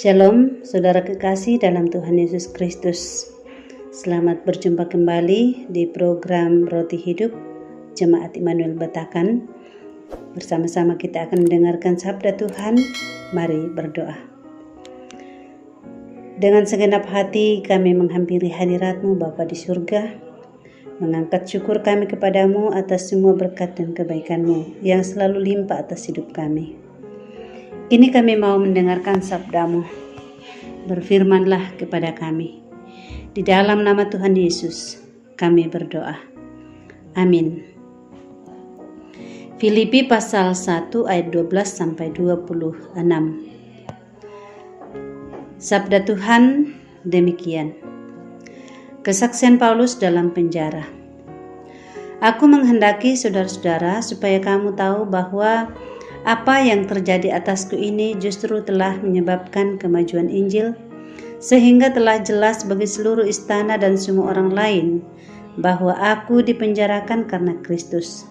Shalom, saudara kekasih dalam Tuhan Yesus Kristus. Selamat berjumpa kembali di program Roti Hidup Jemaat Immanuel Betakan. Bersama-sama kita akan mendengarkan sabda Tuhan. Mari berdoa. Dengan segenap hati kami menghampiri hadirat-Mu Bapa di surga, mengangkat syukur kami kepadamu atas semua berkat dan kebaikan-Mu yang selalu limpah atas hidup kami. Kini kami mau mendengarkan sabda-Mu. Berfirmanlah kepada kami. Di dalam nama Tuhan Yesus kami berdoa. Amin. Filipi pasal 1 ayat 12-26. Sabda Tuhan demikian. Kesaksian Paulus dalam penjara. Aku menghendaki saudara-saudara supaya kamu tahu bahwa apa yang terjadi atasku ini justru telah menyebabkan kemajuan Injil, sehingga telah jelas bagi seluruh istana dan semua orang lain bahwa aku dipenjarakan karena Kristus.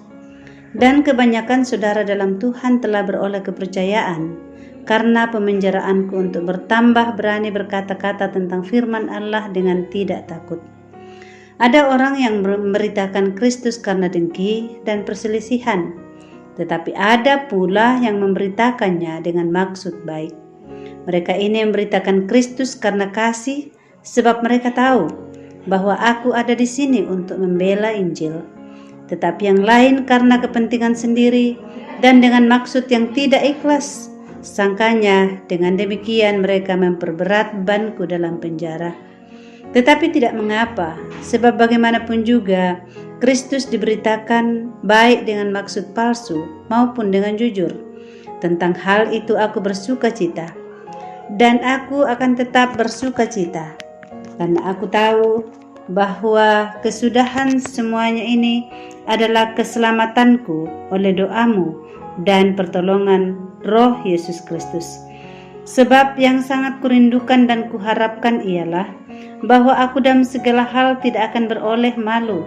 Dan kebanyakan saudara dalam Tuhan telah beroleh kepercayaan karena pemenjaraanku untuk bertambah berani berkata-kata tentang firman Allah dengan tidak takut. Ada orang yang memberitakan Kristus karena dengki dan perselisihan, tetapi ada pula yang memberitakannya dengan maksud baik. Mereka ini memberitakan Kristus karena kasih, sebab mereka tahu bahwa aku ada di sini untuk membela Injil. Tetapi yang lain karena kepentingan sendiri dan dengan maksud yang tidak ikhlas. Sangkanya dengan demikian mereka memperberat bebanku dalam penjara. Tetapi tidak mengapa, sebab bagaimanapun juga Kristus diberitakan baik dengan maksud palsu maupun dengan jujur. Tentang hal itu aku bersuka cita, dan aku akan tetap bersuka cita, karena aku tahu bahwa kesudahan semuanya ini adalah keselamatanku oleh doamu dan pertolongan Roh Yesus Kristus. Sebab yang sangat kurindukan dan kuharapkan ialah bahwa aku dalam segala hal tidak akan beroleh malu,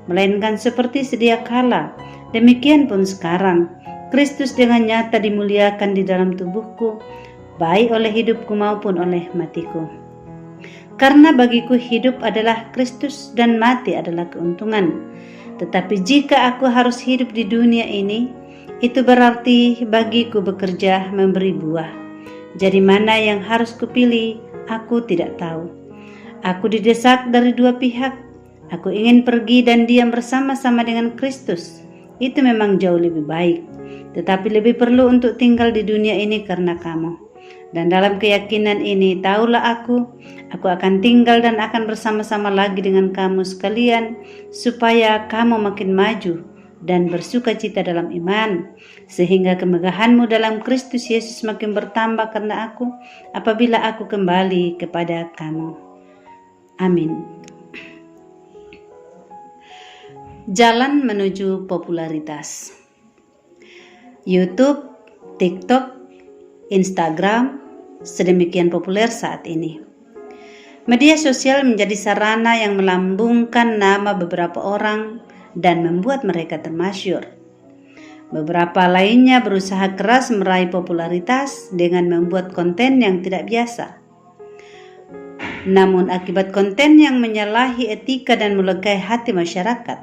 melainkan seperti sedia kala, demikian pun sekarang, Kristus dengan nyata dimuliakan di dalam tubuhku, baik oleh hidupku maupun oleh matiku. Karena bagiku hidup adalah Kristus dan mati adalah keuntungan. Tetapi jika aku harus hidup di dunia ini, itu berarti bagiku bekerja memberi buah. Jadi mana yang harus kupilih, aku tidak tahu. Aku didesak dari dua pihak. Aku ingin pergi dan diam bersama-sama dengan Kristus. Itu memang jauh lebih baik. Tetapi lebih perlu untuk tinggal di dunia ini karena kamu. Dan dalam keyakinan ini, tahulah aku akan tinggal dan akan bersama-sama lagi dengan kamu sekalian, supaya kamu makin maju dan bersuka cita dalam iman, sehingga kemegahanmu dalam Kristus Yesus makin bertambah karena aku, apabila aku kembali kepada kamu. Amin. Jalan menuju popularitas. YouTube, TikTok, Instagram sedemikian populer saat ini. Media sosial menjadi sarana yang melambungkan nama beberapa orang dan membuat mereka termasyhur. Beberapa lainnya berusaha keras meraih popularitas dengan membuat konten yang tidak biasa. Namun akibat konten yang menyalahi etika dan melukai hati masyarakat,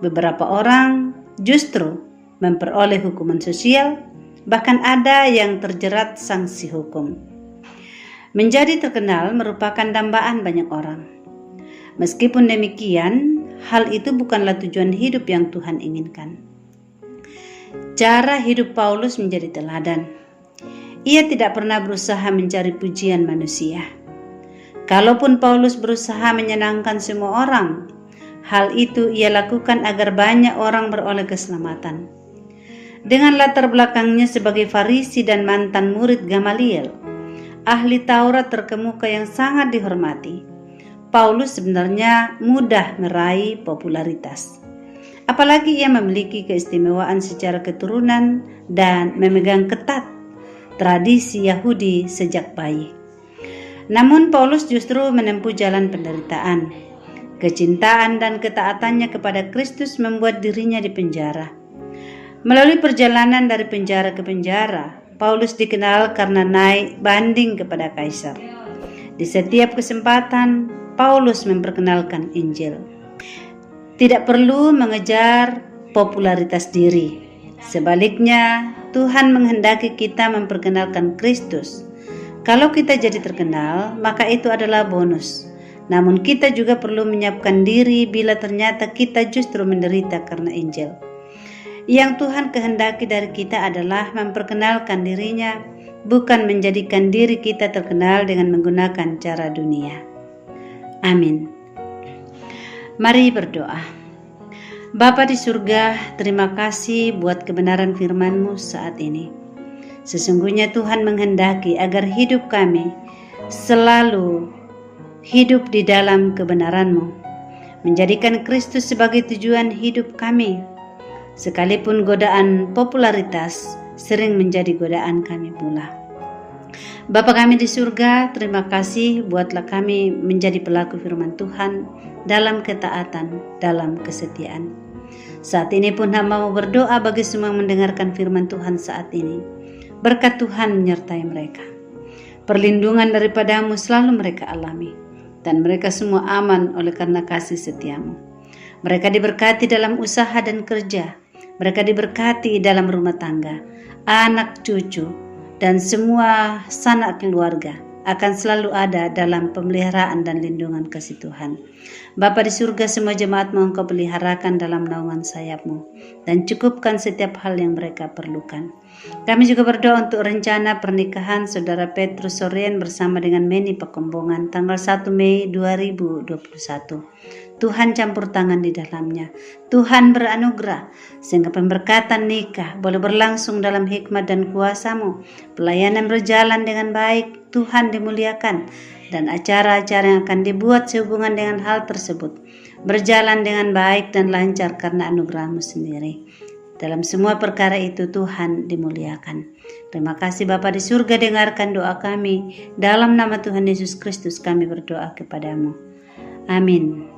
beberapa orang justru memperoleh hukuman sosial, bahkan ada yang terjerat sanksi hukum. Menjadi terkenal merupakan dambaan banyak orang. Meskipun demikian, hal itu bukanlah tujuan hidup yang Tuhan inginkan. Cara hidup Paulus menjadi teladan. Ia tidak pernah berusaha mencari pujian manusia. Kalaupun Paulus berusaha menyenangkan semua orang, hal itu ia lakukan agar banyak orang beroleh keselamatan. Dengan latar belakangnya sebagai Farisi dan mantan murid Gamaliel, ahli Taurat terkemuka yang sangat dihormati, Paulus sebenarnya mudah meraih popularitas. Apalagi ia memiliki keistimewaan secara keturunan dan memegang ketat tradisi Yahudi sejak bayi. Namun Paulus justru menempuh jalan penderitaan. Kecintaan dan ketaatannya kepada Kristus membuat dirinya dipenjara. Melalui perjalanan dari penjara ke penjara, Paulus dikenal karena naik banding kepada kaisar. Di setiap kesempatan, Paulus memperkenalkan Injil. Tidak perlu mengejar popularitas diri. Sebaliknya, Tuhan menghendaki kita memperkenalkan Kristus. Kalau kita jadi terkenal, maka itu adalah bonus. Namun kita juga perlu menyiapkan diri bila ternyata kita justru menderita karena Injil. Yang Tuhan kehendaki dari kita adalah memperkenalkan dirinya, bukan menjadikan diri kita terkenal dengan menggunakan cara dunia. Amin. Mari berdoa. Bapa di surga, terima kasih buat kebenaran firman-Mu saat ini. Sesungguhnya Tuhan menghendaki agar hidup kami selalu hidup di dalam kebenaran-Mu, menjadikan Kristus sebagai tujuan hidup kami. Sekalipun godaan popularitas sering menjadi godaan kami pula. Bapa kami di surga, terima kasih buatlah kami menjadi pelaku firman Tuhan dalam ketaatan, dalam kesetiaan. Saat ini pun hamba mau berdoa bagi semua yang mendengarkan firman Tuhan saat ini. Berkat Tuhan menyertai mereka. Perlindungan daripada-Mu selalu mereka alami. Dan mereka semua aman oleh karena kasih setia-Mu. Mereka diberkati dalam usaha dan kerja. Mereka diberkati dalam rumah tangga, anak cucu, dan semua sanak keluarga akan selalu ada dalam pemeliharaan dan lindungan kasih Tuhan. Bapa di surga, semua jemaat mau Engkau peliharakan dalam naungan sayap-Mu dan cukupkan setiap hal yang mereka perlukan. Kami juga berdoa untuk rencana pernikahan Saudara Petrus Sorien bersama dengan Meni Pekombongan tanggal 1 Mei 2021. Tuhan campur tangan di dalamnya. Tuhan beranugerah sehingga pemberkatan nikah boleh berlangsung dalam hikmat dan kuasa-Mu. Pelayanan berjalan dengan baik, Tuhan dimuliakan, dan acara-acara yang akan dibuat sehubungan dengan hal tersebut berjalan dengan baik dan lancar karena anugerah-Mu sendiri. Dalam semua perkara itu Tuhan dimuliakan. Terima kasih Bapa di surga, dengarkan doa kami. Dalam nama Tuhan Yesus Kristus kami berdoa kepada-Mu. Amin.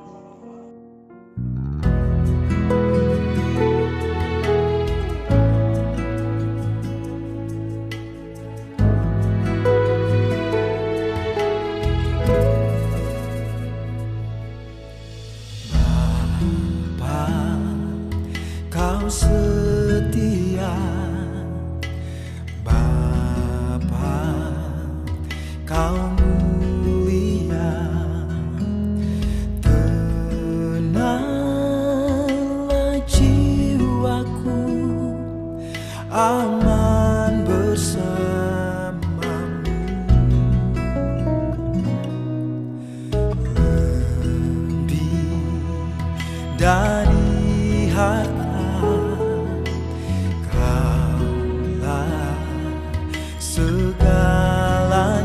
Setia Bapa, Kau mulia, tenanglah jiwaku, aman bersamamu. Lebih dari harta segalanya,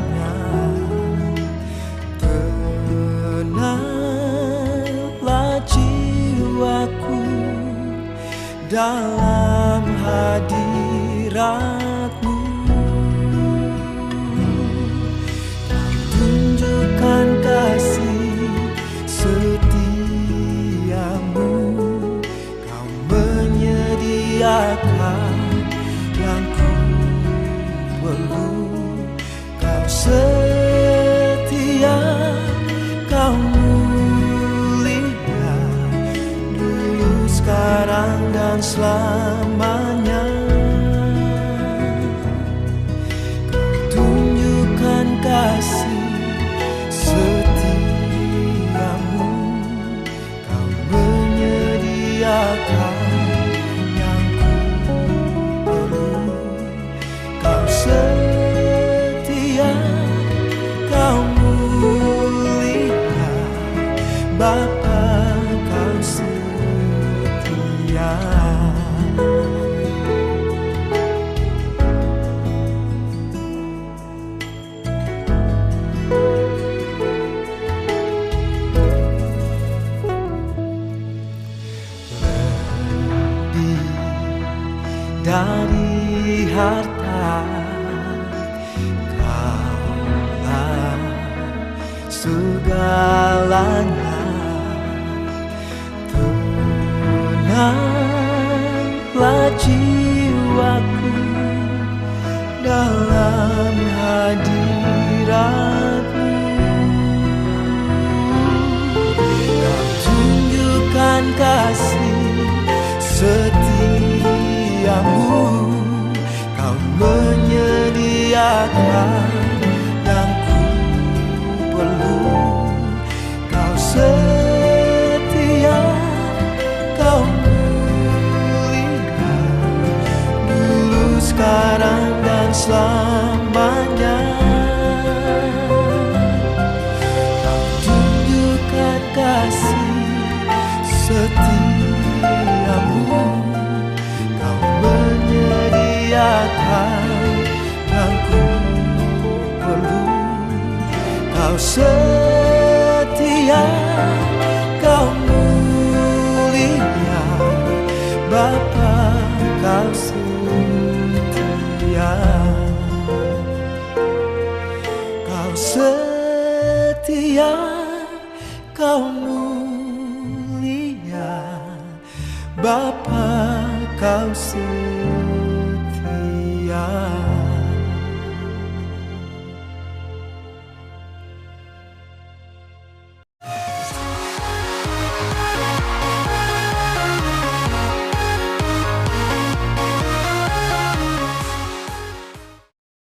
tenanglah jiwaku dalam hadirat-Mu. Tunjukkan kasih setia-Mu, Kau menyediakan yang ku perlu. Kau setia, Kau mulia, dulu, sekarang, dan selamanya. Kau tunjukkan kasih setia-Mu, Kau menyediakan yang ku perlu. Kau setia, Kau mulia, Bapa, Kau setia. Lebih dari harta, Kaulah segalanya. Tenanglah jiwaku dalam hadirat-Mu. Kau tunjukkan kasih setiamu, Kau menyediakan yang ku perlu. Kau setia, Kau mulia, dulu, sekarang, dan selamanya. Kau tunjukkan kasih setiamu, Kau menyediakan yang ku perlu. Kau setia, Kau mulia, Bapa, Kau setia. Kau setia, Kau mulia, Bapa, Kau setia.